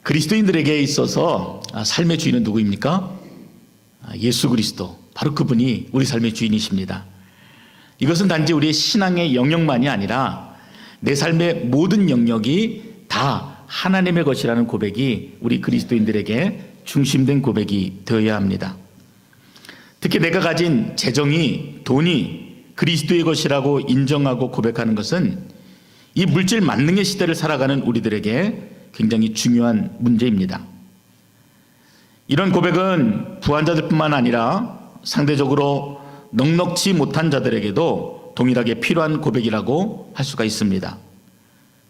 그리스도인들에게 있어서 삶의 주인은 누구입니까? 예수 그리스도, 바로 그분이 우리 삶의 주인이십니다. 이것은 단지 우리의 신앙의 영역만이 아니라 내 삶의 모든 영역이 다 하나님의 것이라는 고백이 우리 그리스도인들에게 중심된 고백이 되어야 합니다. 특히 내가 가진 재정이, 돈이 그리스도의 것이라고 인정하고 고백하는 것은 이 물질 만능의 시대를 살아가는 우리들에게 굉장히 중요한 문제입니다. 이런 고백은 부한자들뿐만 아니라 상대적으로 넉넉지 못한 자들에게도 동일하게 필요한 고백이라고 할 수가 있습니다.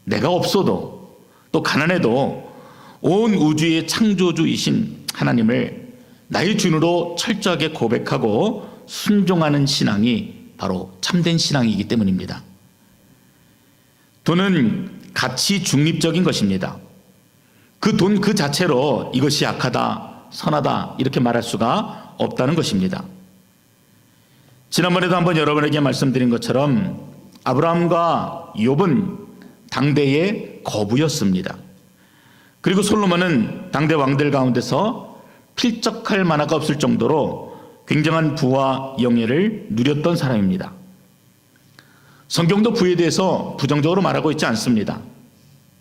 내가 없어도 또 가난해도 온 우주의 창조주이신 하나님을 나의 주인으로 철저하게 고백하고 순종하는 신앙이 바로 참된 신앙이기 때문입니다. 돈은 가치 중립적인 것입니다. 그 돈 그 자체로 이것이 악하다, 선하다 이렇게 말할 수가 없다는 것입니다. 지난번에도 한번 여러분에게 말씀드린 것처럼 아브라함과 욥은 당대의 거부였습니다. 그리고 솔로몬은 당대 왕들 가운데서 필적할 만화가 없을 정도로 굉장한 부와 영예를 누렸던 사람입니다. 성경도 부에 대해서 부정적으로 말하고 있지 않습니다.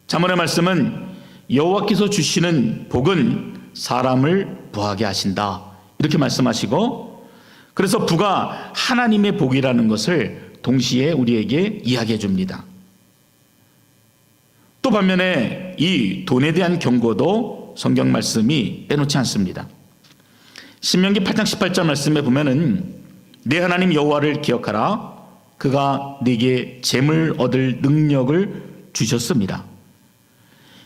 잠언의 말씀은 여호와께서 주시는 복은 사람을 부하게 하신다 이렇게 말씀하시고, 그래서 부가 하나님의 복이라는 것을 동시에 우리에게 이야기해 줍니다. 또 반면에 이 돈에 대한 경고도 성경 말씀이 빼놓지 않습니다. 신명기 8장 18절 말씀에 보면은 내 하나님 여호와를 기억하라. 그가 네게 재물 얻을 능력을 주셨습니다.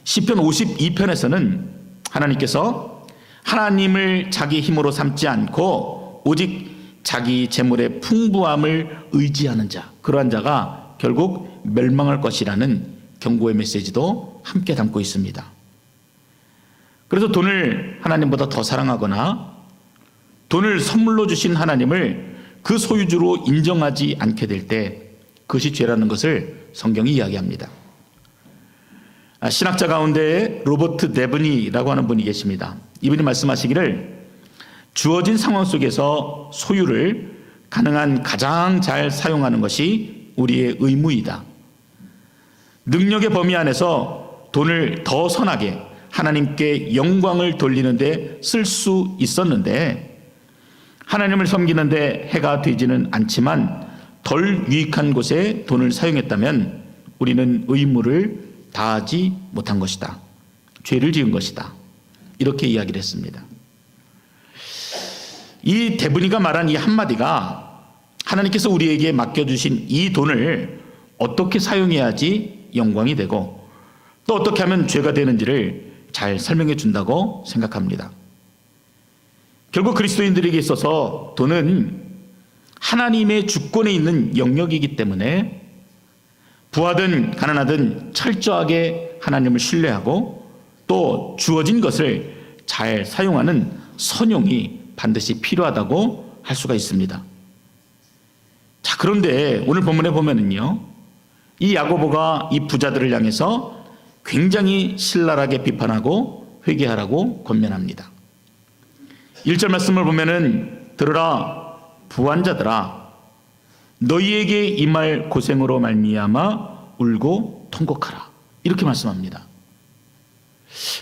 시편 52편에서는 하나님께서 하나님을 자기 힘으로 삼지 않고 오직 자기 재물의 풍부함을 의지하는 자, 그러한 자가 결국 멸망할 것이라는 경고의 메시지도 함께 담고 있습니다. 그래서 돈을 하나님보다 더 사랑하거나 돈을 선물로 주신 하나님을 그 소유주로 인정하지 않게 될 때 그것이 죄라는 것을 성경이 이야기합니다. 신학자 가운데 로버트 데브니라고 하는 분이 계십니다. 이분이 말씀하시기를 주어진 상황 속에서 소유를 가능한 가장 잘 사용하는 것이 우리의 의무이다. 능력의 범위 안에서 돈을 더 선하게 하나님께 영광을 돌리는 데 쓸 수 있었는데 하나님을 섬기는 데 해가 되지는 않지만 덜 유익한 곳에 돈을 사용했다면 우리는 의무를 다하지 못한 것이다. 죄를 지은 것이다. 이렇게 이야기를 했습니다. 이 데브니가 말한 이 한마디가 하나님께서 우리에게 맡겨주신 이 돈을 어떻게 사용해야지 영광이 되고 또 어떻게 하면 죄가 되는지를 잘 설명해 준다고 생각합니다. 결국 그리스도인들에게 있어서 돈은 하나님의 주권에 있는 영역이기 때문에 부하든 가난하든 철저하게 하나님을 신뢰하고 또 주어진 것을 잘 사용하는 선용이 반드시 필요하다고 할 수가 있습니다. 자, 그런데 오늘 본문에 보면은요, 이 야고보가 이 부자들을 향해서 굉장히 신랄하게 비판하고 회개하라고 권면합니다. 1절 말씀을 보면은 들으라 부한 자들아 너희에게 임할 고생으로 말미암아 울고 통곡하라 이렇게 말씀합니다.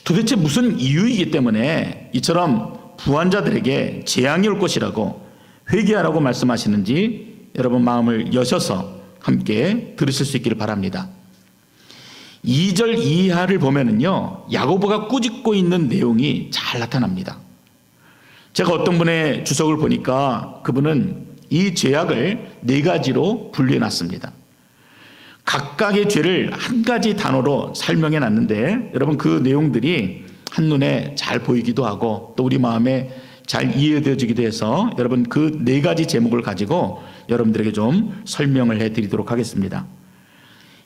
도대체 무슨 이유이기 때문에 이처럼 부한 자들에게 재앙이 올 것이라고 회개하라고 말씀하시는지 여러분 마음을 여셔서 함께 들으실 수 있기를 바랍니다. 2절 이하를 보면은요, 야고보가 꾸짖고 있는 내용이 잘 나타납니다. 제가 어떤 분의 주석을 보니까 그분은 이 죄악을 4가지로 분류해 놨습니다. 각각의 죄를 한 가지 단어로 설명해 놨는데 여러분 그 내용들이 한눈에 잘 보이기도 하고 또 우리 마음에 잘 이해되어지기도 해서 여러분 그 4가지 제목을 가지고 여러분들에게 좀 설명을 해드리도록 하겠습니다.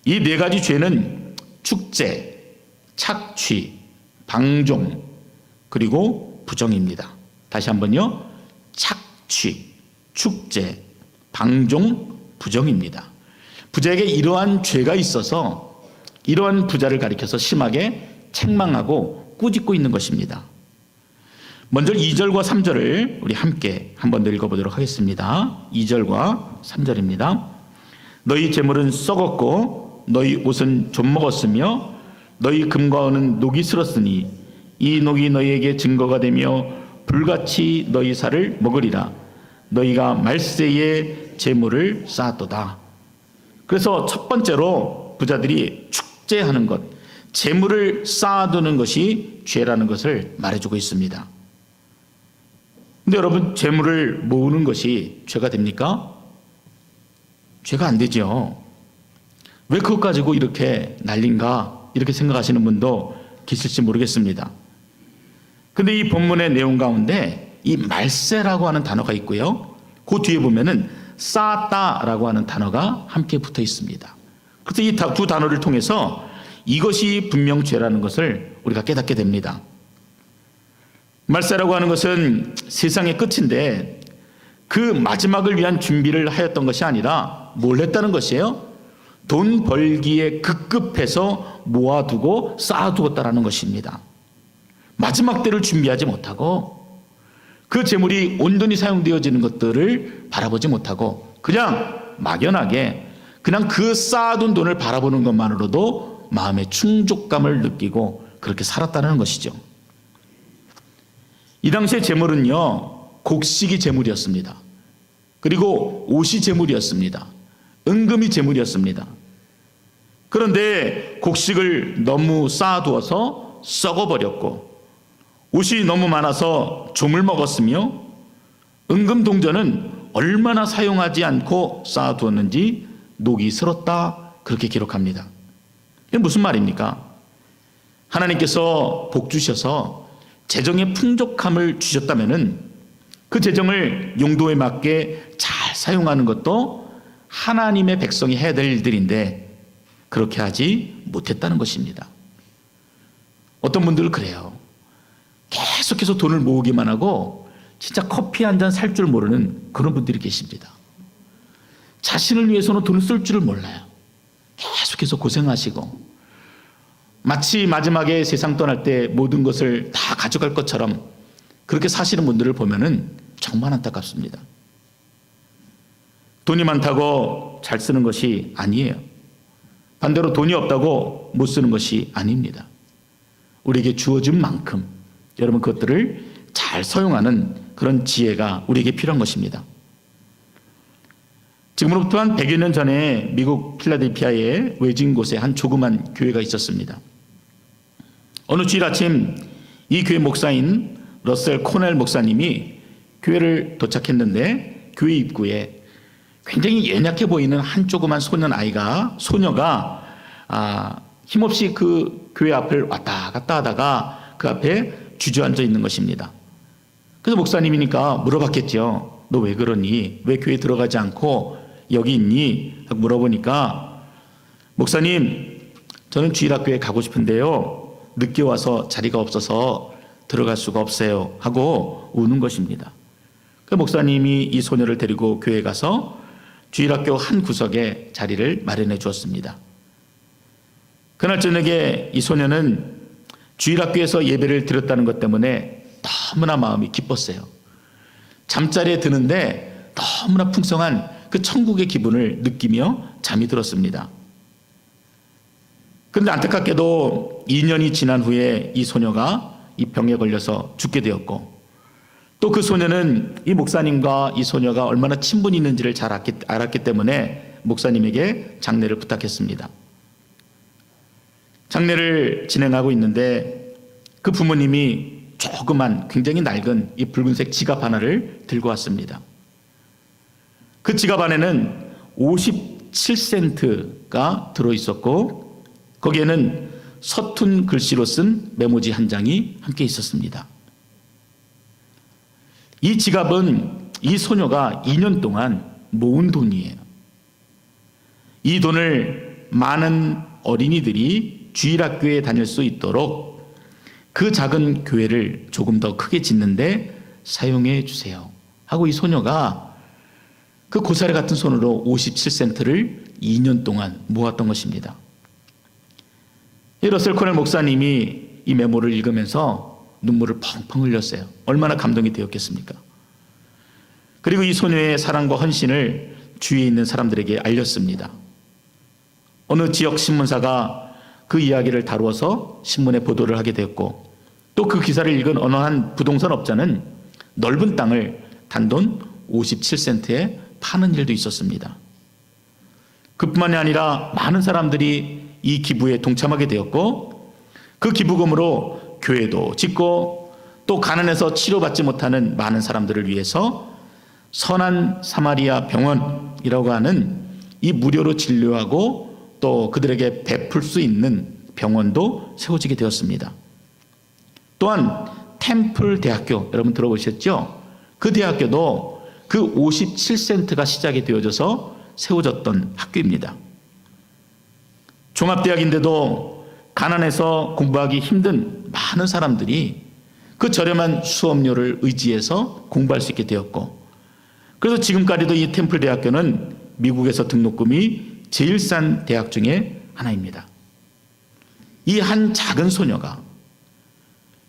이 4가지 죄는 축제, 착취, 방종, 그리고 부정입니다. 다시 한번요. 착취, 축제, 방종, 부정입니다. 부자에게 이러한 죄가 있어서 이러한 부자를 가리켜서 심하게 책망하고 꾸짖고 있는 것입니다. 먼저 2절과 3절을 우리 함께 한번 더 읽어보도록 하겠습니다. 2절과 3절입니다. 너희 재물은 썩었고 너희 옷은 좀 먹었으며 너희 금과 은은 녹이 슬었으니 이 녹이 너희에게 증거가 되며 불같이 너희 살을 먹으리라. 너희가 말세에 재물을 쌓았도다. 그래서 첫 번째로 부자들이 축제하는 것, 재물을 쌓아두는 것이 죄라는 것을 말해주고 있습니다. 근데 여러분, 재물을 모으는 것이 죄가 됩니까? 죄가 안 되죠. 왜 그것 가지고 이렇게 난린가 이렇게 생각하시는 분도 계실지 모르겠습니다. 근데 이 본문의 내용 가운데 이 말세라고 하는 단어가 있고요, 그 뒤에 보면은 쌓았다라고 하는 단어가 함께 붙어 있습니다. 그래서 이 두 단어를 통해서 이것이 분명 죄라는 것을 우리가 깨닫게 됩니다. 말세라고 하는 것은 세상의 끝인데 그 마지막을 위한 준비를 하였던 것이 아니라 뭘 했다는 것이에요? 돈 벌기에 급급해서 모아두고 쌓아두었다라는 것입니다. 마지막 때를 준비하지 못하고 그 재물이 온전히 사용되어지는 것들을 바라보지 못하고 그냥 막연하게 그냥 그 쌓아둔 돈을 바라보는 것만으로도 마음의 충족감을 느끼고 그렇게 살았다는 것이죠. 이 당시의 재물은요, 곡식이 재물이었습니다. 그리고 옷이 재물이었습니다. 은금이 재물이었습니다. 그런데 곡식을 너무 쌓아두어서 썩어버렸고 옷이 너무 많아서 좀을 먹었으며 은금 동전은 얼마나 사용하지 않고 쌓아두었는지 녹이 슬었다, 그렇게 기록합니다. 이게 무슨 말입니까? 하나님께서 복 주셔서 재정의 풍족함을 주셨다면은 그 재정을 용도에 맞게 잘 사용하는 것도 하나님의 백성이 해야 될 일들인데 그렇게 하지 못했다는 것입니다. 어떤 분들은 그래요. 계속해서 돈을 모으기만 하고 진짜 커피 한 잔 살 줄 모르는 그런 분들이 계십니다. 자신을 위해서는 돈을 쓸 줄을 몰라요. 계속해서 고생하시고 마치 마지막에 세상 떠날 때 모든 것을 다 가져갈 것처럼 그렇게 사시는 분들을 보면은 정말 안타깝습니다. 돈이 많다고 잘 쓰는 것이 아니에요. 반대로 돈이 없다고 못 쓰는 것이 아닙니다. 우리에게 주어진 만큼 여러분 그것들을 잘 사용하는 그런 지혜가 우리에게 필요한 것입니다. 지금으로부터 한 100여 년 전에 미국 필라델피아의 외진 곳에 한 조그만 교회가 있었습니다. 어느 주일 아침 이 교회 목사인 러셀 코넬 목사님이 교회를 도착했는데 교회 입구에 굉장히 연약해 보이는 한 조그만 소녀가 힘없이 그 교회 앞을 왔다 갔다 하다가 그 앞에 주저앉아 있는 것입니다. 그래서 목사님이니까 물어봤겠죠. 너 왜 그러니? 왜 교회 들어가지 않고 여기 있니? 하고 물어보니까 목사님, 저는 주일학교에 가고 싶은데요, 늦게 와서 자리가 없어서 들어갈 수가 없어요 하고 우는 것입니다. 그 목사님이 이 소녀를 데리고 교회에 가서 주일학교 한 구석에 자리를 마련해 주었습니다. 그날 저녁에 이 소녀는 주일학교에서 예배를 드렸다는 것 때문에 너무나 마음이 기뻤어요. 잠자리에 드는데 너무나 풍성한 그 천국의 기분을 느끼며 잠이 들었습니다. 그런데 안타깝게도 2년이 지난 후에 이 소녀가 이 병에 걸려서 죽게 되었고 또 그 소녀는 이 목사님과 이 소녀가 얼마나 친분이 있는지를 잘 알았기 때문에 목사님에게 장례를 부탁했습니다. 장례를 진행하고 있는데 그 부모님이 조그만 굉장히 낡은 이 붉은색 지갑 하나를 들고 왔습니다. 그 지갑 안에는 57센트가 들어있었고 거기에는 서툰 글씨로 쓴 메모지 한 장이 함께 있었습니다. 이 지갑은 이 소녀가 2년 동안 모은 돈이에요. 이 돈을 많은 어린이들이 주일학교에 다닐 수 있도록 그 작은 교회를 조금 더 크게 짓는데 사용해 주세요 하고 이 소녀가 그 고사리 같은 손으로 57센트를 2년 동안 모았던 것입니다. 이 러셀 코넬 목사님이 이 메모를 읽으면서 눈물을 펑펑 흘렸어요. 얼마나 감동이 되었겠습니까? 그리고 이 소녀의 사랑과 헌신을 주위에 있는 사람들에게 알렸습니다. 어느 지역 신문사가 그 이야기를 다루어서 신문에 보도를 하게 되었고, 또 그 기사를 읽은 어느 한 부동산 업자는 넓은 땅을 단돈 57센트에 파는 일도 있었습니다. 그뿐만이 아니라 많은 사람들이 이 기부에 동참하게 되었고, 그 기부금으로 교회도 짓고, 또 가난해서 치료받지 못하는 많은 사람들을 위해서 선한 사마리아 병원이라고 하는 이 무료로 진료하고 또 그들에게 베풀 수 있는 병원도 세워지게 되었습니다. 또한 템플 대학교, 여러분 들어보셨죠? 그 대학교도 그 57센트가 시작이 되어져서 세워졌던 학교입니다. 종합대학인데도 가난해서 공부하기 힘든 많은 사람들이 그 저렴한 수업료를 의지해서 공부할 수 있게 되었고, 그래서 지금까지도 이 템플 대학교는 미국에서 등록금이 제일 싼 대학 중에 하나입니다. 이 한 작은 소녀가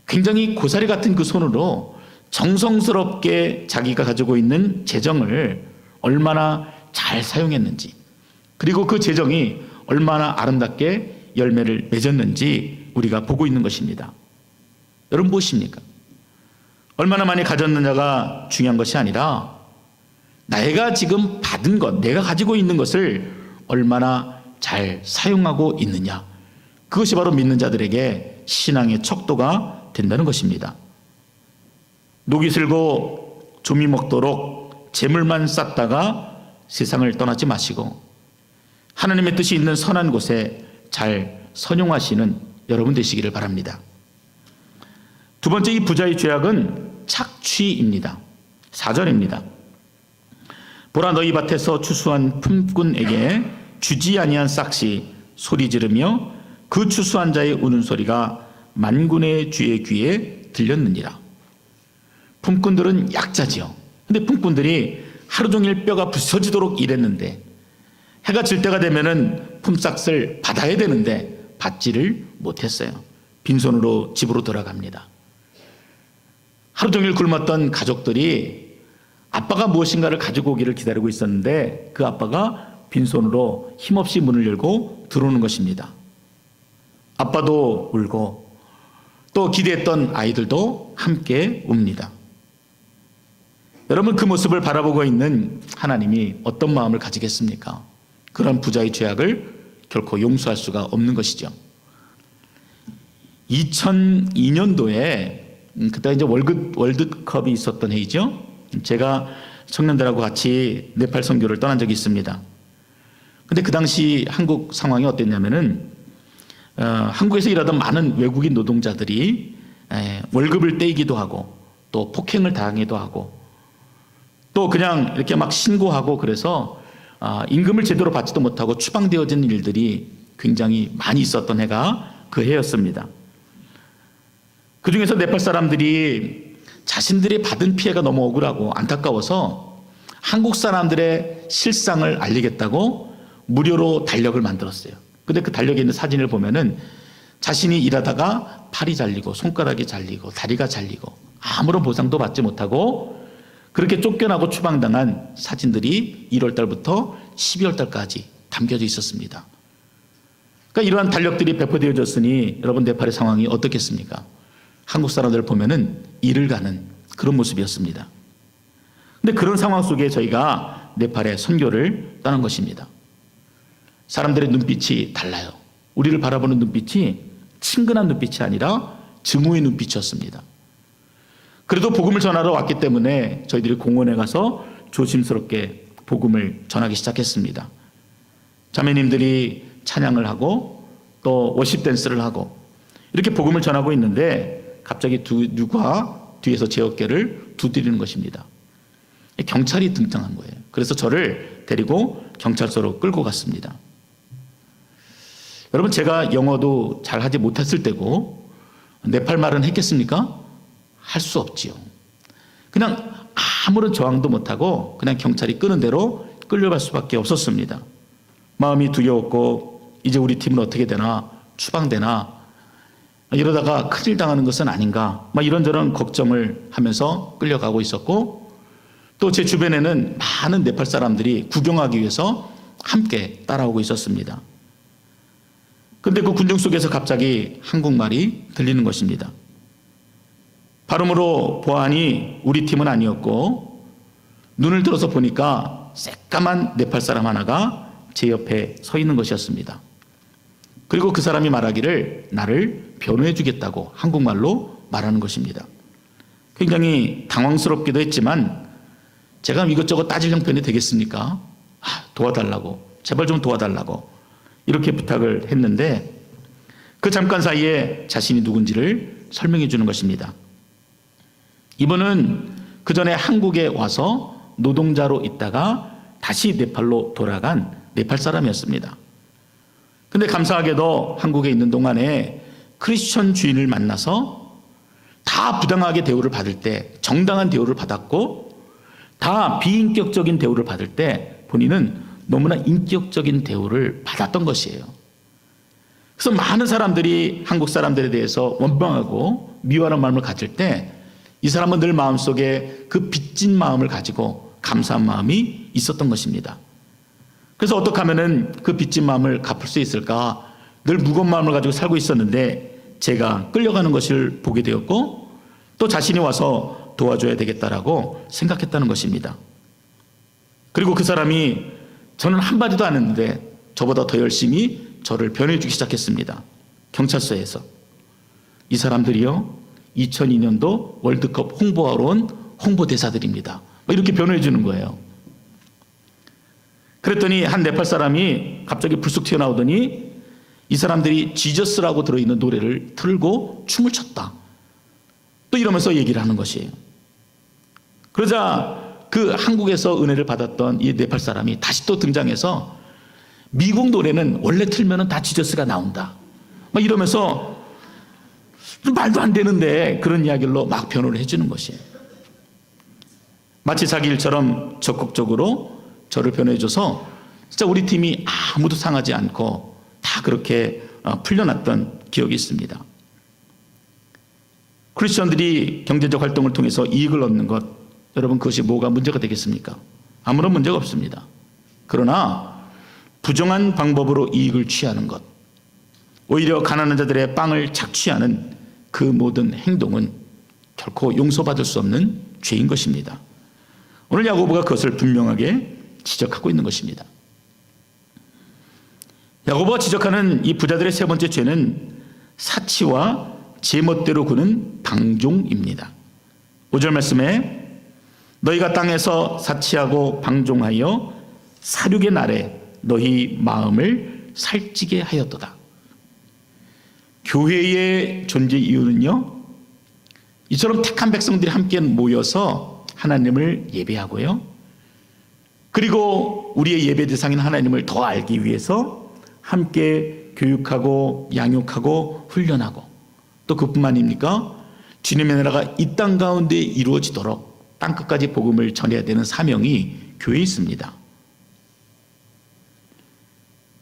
굉장히 고사리 같은 그 손으로 정성스럽게 자기가 가지고 있는 재정을 얼마나 잘 사용했는지, 그리고 그 재정이 얼마나 아름답게 열매를 맺었는지 우리가 보고 있는 것입니다. 여러분 무엇입니까? 얼마나 많이 가졌느냐가 중요한 것이 아니라 내가 지금 받은 것, 내가 가지고 있는 것을 얼마나 잘 사용하고 있느냐, 그것이 바로 믿는 자들에게 신앙의 척도가 된다는 것입니다. 녹이 슬고 조미 먹도록 재물만 쌓다가 세상을 떠나지 마시고 하나님의 뜻이 있는 선한 곳에 잘 선용하시는 여러분 되시기를 바랍니다. 두 번째, 이 부자의 죄악은 착취입니다. 4절입니다. 보라, 너희 밭에서 추수한 품꾼에게 주지 아니한 싹시 소리 지르며 그 추수한 자의 우는 소리가 만군의 주의 귀에 들렸느니라. 품꾼들은 약자지요. 근데 품꾼들이 하루 종일 뼈가 부서지도록 일했는데 해가 질 때가 되면은 품삯을 받아야 되는데 받지를 못했어요. 빈손으로 집으로 돌아갑니다. 하루 종일 굶었던 가족들이 아빠가 무엇인가를 가지고 오기를 기다리고 있었는데 그 아빠가 빈손으로 힘없이 문을 열고 들어오는 것입니다. 아빠도 울고 또 기대했던 아이들도 함께 웁니다. 여러분, 그 모습을 바라보고 있는 하나님이 어떤 마음을 가지겠습니까? 그런 부자의 죄악을 결코 용서할 수가 없는 것이죠. 2002년도에 그때 이제 월드컵이 있었던 해이죠. 제가 청년들하고 같이 네팔 선교를 떠난 적이 있습니다. 근데 그 당시 한국 상황이 어땠냐면은 한국에서 일하던 많은 외국인 노동자들이 월급을 떼이기도 하고 또 폭행을 당하기도 하고 또 그냥 이렇게 막 신고하고 그래서 임금을 제대로 받지도 못하고 추방되어진 일들이 굉장히 많이 있었던 해가 그 해였습니다. 그 중에서 네팔 사람들이 자신들이 받은 피해가 너무 억울하고 안타까워서 한국 사람들의 실상을 알리겠다고 무료로 달력을 만들었어요. 근데 그 달력에 있는 사진을 보면은 자신이 일하다가 팔이 잘리고 손가락이 잘리고 다리가 잘리고 아무런 보상도 받지 못하고 그렇게 쫓겨나고 추방당한 사진들이 1월 달부터 12월 달까지 담겨져 있었습니다. 그러니까 이러한 달력들이 배포되어졌으니 여러분 네팔의 상황이 어떻겠습니까? 한국 사람들을 보면은 이를 가는 그런 모습이었습니다. 근데 그런 상황 속에 저희가 네팔에 선교를 떠난 것입니다. 사람들의 눈빛이 달라요. 우리를 바라보는 눈빛이 친근한 눈빛이 아니라 증오의 눈빛이었습니다. 그래도 복음을 전하러 왔기 때문에 저희들이 공원에 가서 조심스럽게 복음을 전하기 시작했습니다. 자매님들이 찬양을 하고 또 워십 댄스를 하고 이렇게 복음을 전하고 있는데 갑자기 누가 뒤에서 제 어깨를 두드리는 것입니다. 경찰이 등장한 거예요. 그래서 저를 데리고 경찰서로 끌고 갔습니다. 여러분, 제가 영어도 잘 하지 못했을 때고 네팔 말은 했겠습니까? 할 수 없지요. 그냥 아무런 저항도 못하고 그냥 경찰이 끄는 대로 끌려갈 수밖에 없었습니다. 마음이 두려웠고 이제 우리 팀은 어떻게 되나, 추방되나, 이러다가 큰일 당하는 것은 아닌가, 이런저런 걱정을 하면서 끌려가고 있었고, 또 제 주변에는 많은 네팔 사람들이 구경하기 위해서 함께 따라오고 있었습니다. 그런데 그 군중 속에서 갑자기 한국말이 들리는 것입니다. 발음으로 보아하니 우리 팀은 아니었고, 눈을 들어서 보니까 새까만 네팔 사람 하나가 제 옆에 서 있는 것이었습니다. 그리고 그 사람이 말하기를 나를 변호해 주겠다고 한국말로 말하는 것입니다. 굉장히 당황스럽기도 했지만 제가 이것저것 따질 형편이 되겠습니까? 도와달라고, 제발 좀 도와달라고 이렇게 부탁을 했는데, 그 잠깐 사이에 자신이 누군지를 설명해 주는 것입니다. 이분은 그 전에 한국에 와서 노동자로 있다가 다시 네팔로 돌아간 네팔 사람이었습니다. 근데 감사하게도 한국에 있는 동안에 크리스천 주인을 만나서 다 부당하게 대우를 받을 때 정당한 대우를 받았고, 다 비인격적인 대우를 받을 때 본인은 너무나 인격적인 대우를 받았던 것이에요. 그래서 많은 사람들이 한국 사람들에 대해서 원망하고 미워하는 마음을 가질 때 이 사람은 늘 마음속에 그 빚진 마음을 가지고 감사한 마음이 있었던 것입니다. 그래서 어떻게 하면 그 빚진 마음을 갚을 수 있을까, 늘 무거운 마음을 가지고 살고 있었는데 제가 끌려가는 것을 보게 되었고, 또 자신이 와서 도와줘야 되겠다라고 생각했다는 것입니다. 그리고 그 사람이 저는 한마디도 안 했는데 저보다 더 열심히 저를 변호해주기 시작했습니다. 경찰서에서. 이 사람들이요, 2002년도 월드컵 홍보하러 온 홍보대사들입니다. 이렇게 변호해 주는 거예요. 그랬더니 한 네팔 사람이 갑자기 불쑥 튀어나오더니 이 사람들이 지저스라고 들어있는 노래를 틀고 춤을 췄다, 또 이러면서 얘기를 하는 것이에요. 그러자 그 한국에서 은혜를 받았던 이 네팔 사람이 다시 또 등장해서 미국 노래는 원래 틀면 다 지저스가 나온다, 이러면서 말도 안 되는데 그런 이야기로 막 변호를 해주는 것이에요. 마치 자기 일처럼 적극적으로 저를 변호해줘서 진짜 우리 팀이 아무도 상하지 않고 다 그렇게 풀려났던 기억이 있습니다. 크리스천들이 경제적 활동을 통해서 이익을 얻는 것, 여러분 그것이 뭐가 문제가 되겠습니까? 아무런 문제가 없습니다. 그러나 부정한 방법으로 이익을 취하는 것, 오히려 가난한 자들의 빵을 착취하는 그 모든 행동은 결코 용서받을 수 없는 죄인 것입니다. 오늘 야고보가 그것을 분명하게 지적하고 있는 것입니다. 야고보가 지적하는 이 부자들의 세 번째 죄는 사치와 제멋대로 구는 방종입니다. 5절 말씀에 너희가 땅에서 사치하고 방종하여 사륙의 날에 너희 마음을 살찌게 하였도다. 교회의 존재 이유는요, 이처럼 택한 백성들이 함께 모여서 하나님을 예배하고요, 그리고 우리의 예배 대상인 하나님을 더 알기 위해서 함께 교육하고 양육하고 훈련하고, 또 그뿐만입니까? 주님의 나라가 이 땅 가운데 이루어지도록 땅끝까지 복음을 전해야 되는 사명이 교회에 있습니다.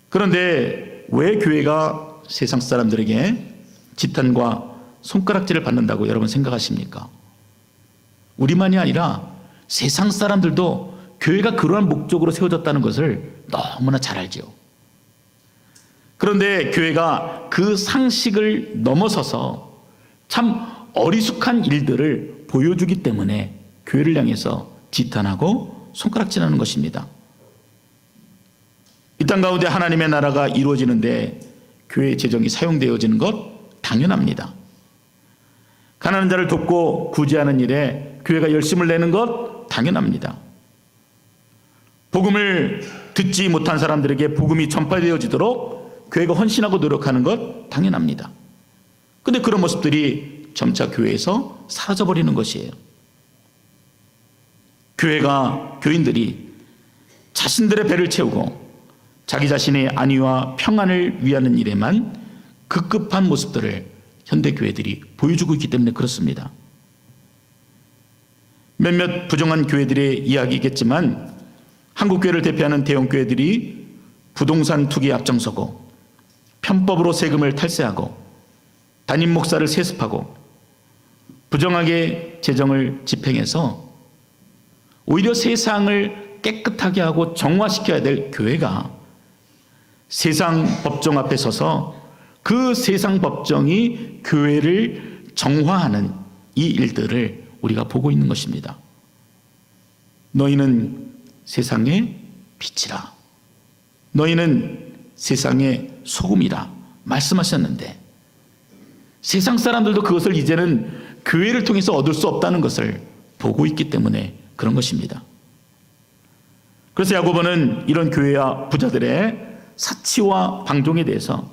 그런데 왜 교회가 세상 사람들에게 지탄과 손가락질을 받는다고 여러분 생각하십니까? 우리만이 아니라 세상 사람들도 교회가 그러한 목적으로 세워졌다는 것을 너무나 잘 알지요. 그런데 교회가 그 상식을 넘어서서 참 어리숙한 일들을 보여주기 때문에 교회를 향해서 지탄하고 손가락질하는 것입니다. 이 땅 가운데 하나님의 나라가 이루어지는데 교회의 재정이 사용되어지는 것 당연합니다. 가난한 자를 돕고 구제하는 일에 교회가 열심을 내는 것 당연합니다. 복음을 듣지 못한 사람들에게 복음이 전파되어지도록 교회가 헌신하고 노력하는 것 당연합니다. 그런데 그런 모습들이 점차 교회에서 사라져버리는 것이에요. 교회가, 교인들이 자신들의 배를 채우고 자기 자신의 안위와 평안을 위하는 일에만 급급한 모습들을 현대교회들이 보여주고 있기 때문에 그렇습니다. 몇몇 부정한 교회들의 이야기겠지만 한국교회를 대표하는 대형교회들이 부동산 투기에 앞장서고 편법으로 세금을 탈세하고 담임 목사를 세습하고 부정하게 재정을 집행해서 오히려 세상을 깨끗하게 하고 정화시켜야 될 교회가 세상 법정 앞에 서서 그 세상 법정이 교회를 정화하는 이 일들을 우리가 보고 있는 것입니다. 너희는 세상의 빛이라, 너희는 세상의 소금이라 말씀하셨는데 세상 사람들도 그것을 이제는 교회를 통해서 얻을 수 없다는 것을 보고 있기 때문에 그런 것입니다. 그래서 야고보는 이런 교회와 부자들의 사치와 방종에 대해서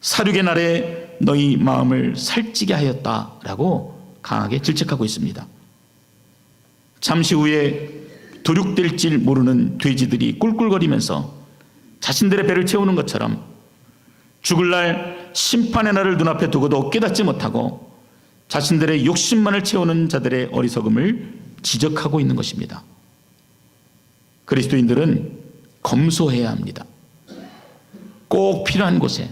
사륙의 날에 너희 마음을 살찌게 하였다라고 강하게 질책하고 있습니다. 잠시 후에 도륙될 줄 모르는 돼지들이 꿀꿀거리면서 자신들의 배를 채우는 것처럼 죽을 날 심판의 날을 눈앞에 두고도 깨닫지 못하고 자신들의 욕심만을 채우는 자들의 어리석음을 지적하고 있는 것입니다. 그리스도인들은 검소해야 합니다. 꼭 필요한 곳에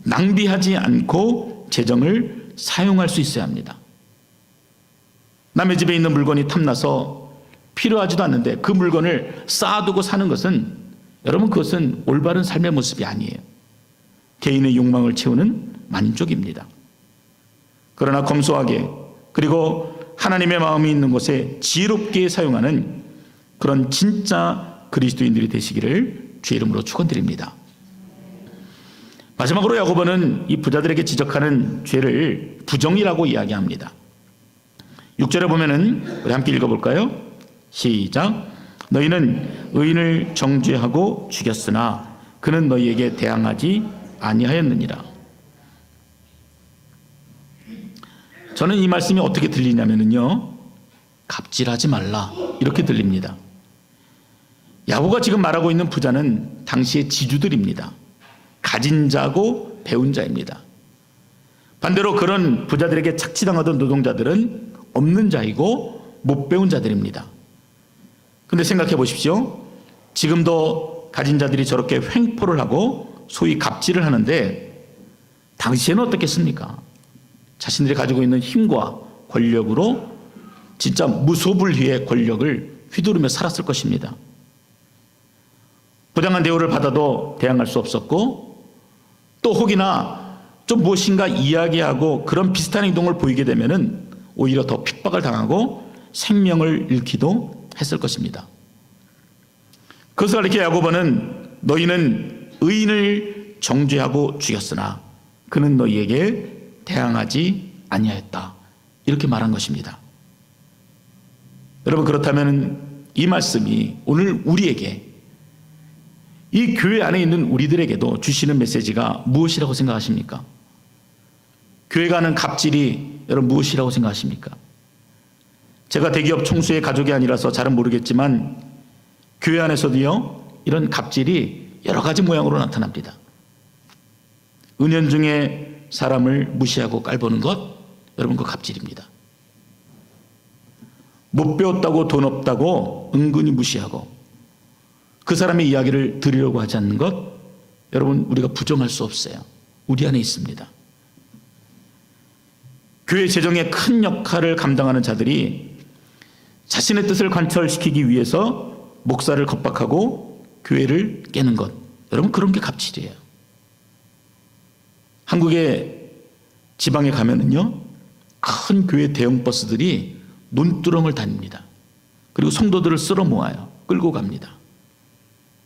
낭비하지 않고 재정을 사용할 수 있어야 합니다. 남의 집에 있는 물건이 탐나서 필요하지도 않는데 그 물건을 쌓아두고 사는 것은, 여러분, 그것은 올바른 삶의 모습이 아니에요. 개인의 욕망을 채우는 만족입니다. 그러나 검소하게, 그리고 하나님의 마음이 있는 곳에 지혜롭게 사용하는 그런 진짜 그리스도인들이 되시기를 주의 이름으로 축원드립니다. 마지막으로 야고보는 이 부자들에게 지적하는 죄를 부정이라고 이야기합니다. 6절에 보면은 우리 함께 읽어볼까요? 시작. 너희는 의인을 정죄하고 죽였으나 그는 너희에게 대항하지 아니하였느니라. 저는 이 말씀이 어떻게 들리냐면요, 갑질하지 말라 이렇게 들립니다. 야고보가 지금 말하고 있는 부자는 당시의 지주들입니다. 가진 자고 배운 자입니다. 반대로 그런 부자들에게 착취당하던 노동자들은 없는 자이고 못 배운 자들입니다. 근데 생각해 보십시오. 지금도 가진 자들이 저렇게 횡포를 하고 소위 갑질을 하는데 당시에는 어떻겠습니까? 자신들이 가지고 있는 힘과 권력으로 진짜 무소불위의 권력을 휘두르며 살았을 것입니다. 부당한 대우를 받아도 대항할 수 없었고, 또 혹이나 좀 무엇인가 이야기하고 그런 비슷한 행동을 보이게 되면은 오히려 더 핍박을 당하고 생명을 잃기도 했을 것입니다. 그것을 가리켜 야고보는 너희는 의인을 정죄하고 죽였으나 그는 너희에게 대항하지 아니하였다 이렇게 말한 것입니다. 여러분, 그렇다면 이 말씀이 오늘 우리에게, 이 교회 안에 있는 우리들에게도 주시는 메시지가 무엇이라고 생각하십니까? 교회가 하는 갑질이 여러분 무엇이라고 생각하십니까? 제가 대기업 총수의 가족이 아니라서 잘은 모르겠지만 교회 안에서도요, 이런 갑질이 여러 가지 모양으로 나타납니다. 은연중에 사람을 무시하고 깔보는 것, 여러분, 그 갑질입니다. 못 배웠다고 돈 없다고 은근히 무시하고 그 사람의 이야기를 들으려고 하지 않는 것, 여러분, 우리가 부정할 수 없어요. 우리 안에 있습니다. 교회 재정의 큰 역할을 감당하는 자들이 자신의 뜻을 관철시키기 위해서 목사를 겁박하고 교회를 깨는 것, 여러분, 그런 게 갑질이에요. 한국의 지방에 가면은요, 큰 교회 대형 버스들이 논두렁을 다닙니다. 그리고 성도들을 쓸어 모아요. 끌고 갑니다.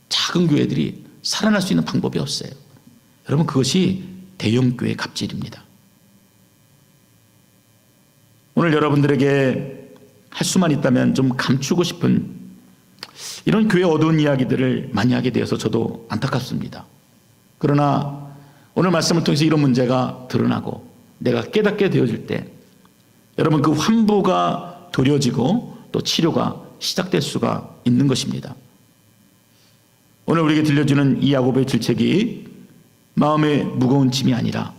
작은 교회들이 살아날 수 있는 방법이 없어요. 여러분, 그것이 대형 교회 갑질입니다. 오늘 여러분들에게 할 수만 있다면 좀 감추고 싶은 이런 교회 어두운 이야기들을 많이 하게 되어서 저도 안타깝습니다. 그러나 오늘 말씀을 통해서 이런 문제가 드러나고 내가 깨닫게 되어질 때 여러분, 그 환부가 도려지고 또 치료가 시작될 수가 있는 것입니다. 오늘 우리에게 들려주는 이 야고보의 질책이 마음의 무거운 짐이 아니라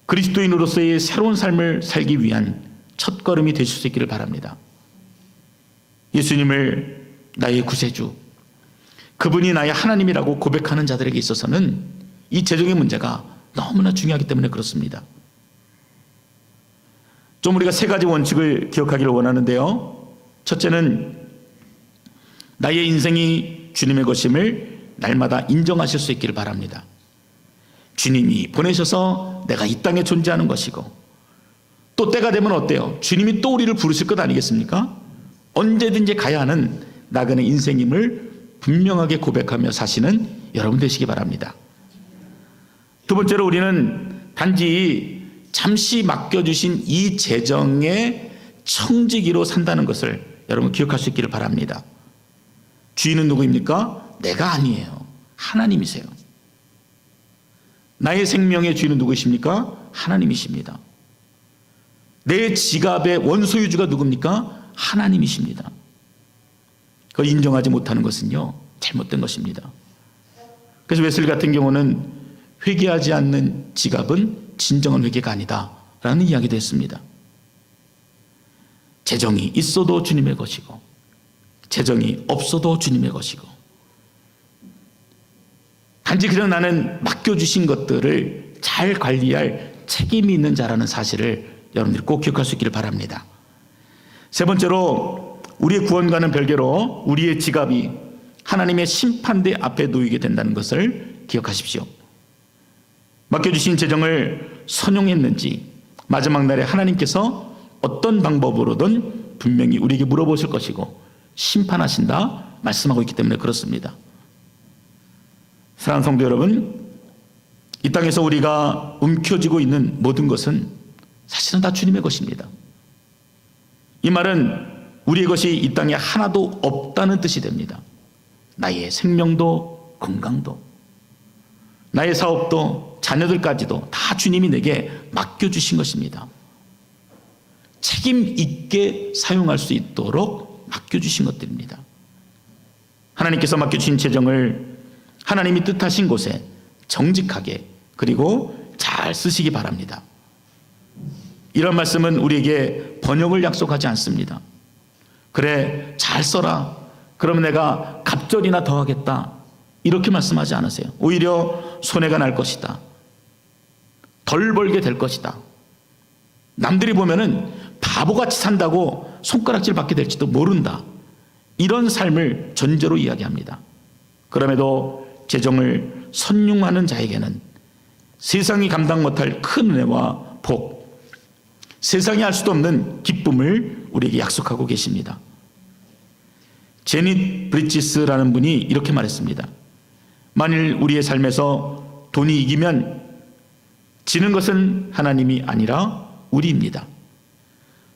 그리스도인으로서의 새로운 삶을 살기 위한 첫걸음이 되실 수 있기를 바랍니다. 예수님을 나의 구세주, 그분이 나의 하나님이라고 고백하는 자들에게 있어서는 이 재정의 문제가 너무나 중요하기 때문에 그렇습니다. 좀 우리가 세 가지 원칙을 기억하기를 원하는데요. 첫째는 나의 인생이 주님의 것임을 날마다 인정하실 수 있기를 바랍니다. 주님이 보내셔서 내가 이 땅에 존재하는 것이고, 또 때가 되면 어때요? 주님이 또 우리를 부르실 것 아니겠습니까? 언제든지 가야 하는 나그네 인생임을 분명하게 고백하며 사시는 여러분 되시기 바랍니다. 두 번째로 우리는 단지 잠시 맡겨주신 이 재정의 청지기로 산다는 것을 여러분 기억할 수 있기를 바랍니다. 주인은 누구입니까? 내가 아니에요. 하나님이세요. 나의 생명의 주인은 누구십니까? 하나님이십니다. 내 지갑의 원소유주가 누굽니까? 하나님이십니다. 그걸 인정하지 못하는 것은요, 잘못된 것입니다. 그래서 웨슬리 같은 경우는 회개하지 않는 지갑은 진정한 회개가 아니다 라는 이야기도 했습니다. 재정이 있어도 주님의 것이고 재정이 없어도 주님의 것이고, 단지 그냥 나는 맡겨주신 것들을 잘 관리할 책임이 있는 자라는 사실을 여러분들이 꼭 기억할 수 있기를 바랍니다. 세 번째로 우리의 구원과는 별개로 우리의 지갑이 하나님의 심판대 앞에 놓이게 된다는 것을 기억하십시오. 맡겨주신 재정을 선용했는지 마지막 날에 하나님께서 어떤 방법으로든 분명히 우리에게 물어보실 것이고 심판하신다 말씀하고 있기 때문에 그렇습니다. 사랑하는 성도 여러분, 이 땅에서 우리가 움켜쥐고 있는 모든 것은 사실은 다 주님의 것입니다. 이 말은 우리의 것이 이 땅에 하나도 없다는 뜻이 됩니다. 나의 생명도 건강도 나의 사업도 자녀들까지도 다 주님이 내게 맡겨주신 것입니다. 책임 있게 사용할 수 있도록 맡겨주신 것들입니다. 하나님께서 맡겨주신 재정을 하나님이 뜻하신 곳에 정직하게 그리고 잘 쓰시기 바랍니다. 이런 말씀은 우리에게 번영을 약속하지 않습니다. 그래, 잘 써라. 그러면 내가 갑절이나 더하겠다. 이렇게 말씀하지 않으세요. 오히려 손해가 날 것이다. 덜 벌게 될 것이다. 남들이 보면은 바보같이 산다고 손가락질 받게 될지도 모른다. 이런 삶을 전제로 이야기합니다. 그럼에도 재정을 선용하는 자에게는 세상이 감당 못할 큰 은혜와 복, 세상이 알 수도 없는 기쁨을 우리에게 약속하고 계십니다. 제닛 브리지스라는 분이 이렇게 말했습니다. 만일 우리의 삶에서 돈이 이기면 지는 것은 하나님이 아니라 우리입니다.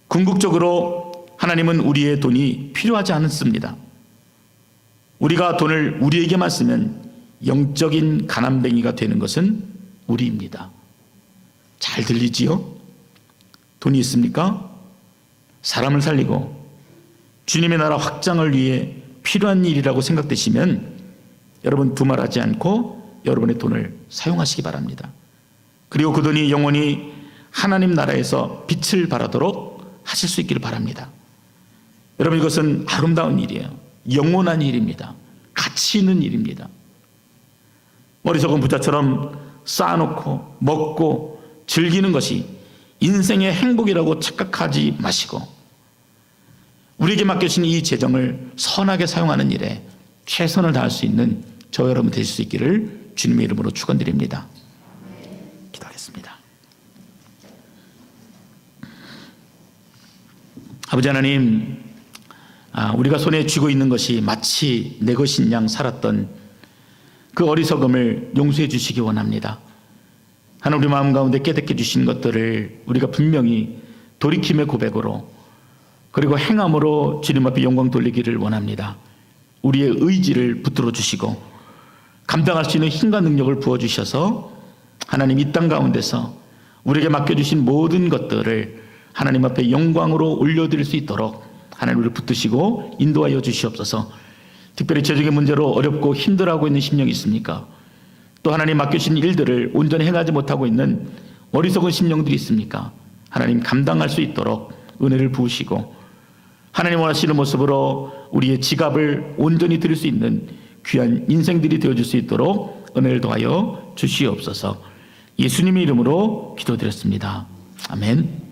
궁극적으로 하나님은 우리의 돈이 필요하지 않습니다. 우리가 돈을 우리에게만 쓰면 영적인 가난뱅이가 되는 것은 우리입니다. 잘 들리지요? 돈이 있습니까? 사람을 살리고 주님의 나라 확장을 위해 필요한 일이라고 생각되시면 여러분 두말하지 않고 여러분의 돈을 사용하시기 바랍니다. 그리고 그 돈이 영원히 하나님 나라에서 빛을 발하도록 하실 수 있기를 바랍니다. 여러분, 이것은 아름다운 일이에요. 영원한 일입니다. 가치 있는 일입니다. 어리석은 부자처럼 쌓아놓고 먹고 즐기는 것이 인생의 행복이라고 착각하지 마시고 우리에게 맡겨진 이 재정을 선하게 사용하는 일에 최선을 다할 수 있는 저 여러분 되실 수 있기를 주님의 이름으로 축원드립니다. 기도하겠습니다. 아버지 하나님, 우리가 손에 쥐고 있는 것이 마치 내 것인 양 살았던 그 어리석음을 용서해 주시기 원합니다. 하나님, 우리 마음 가운데 깨닫게 주신 것들을 우리가 분명히 돌이킴의 고백으로 그리고 행함으로 주님 앞에 영광 돌리기를 원합니다. 우리의 의지를 붙들어 주시고 감당할 수 있는 힘과 능력을 부어주셔서 하나님 이 땅 가운데서 우리에게 맡겨주신 모든 것들을 하나님 앞에 영광으로 올려드릴 수 있도록 하나님 우리를 붙드시고 인도하여 주시옵소서. 특별히 재정의 문제로 어렵고 힘들어하고 있는 심령이 있습니까? 또 하나님 맡겨주신 일들을 온전히 행하지 못하고 있는 어리석은 심령들이 있습니까? 하나님 감당할 수 있도록 은혜를 부으시고 하나님 원하시는 모습으로 우리의 지갑을 온전히 드릴 수 있는 귀한 인생들이 되어줄 수 있도록 은혜를 더하여 주시옵소서. 예수님의 이름으로 기도드렸습니다. 아멘.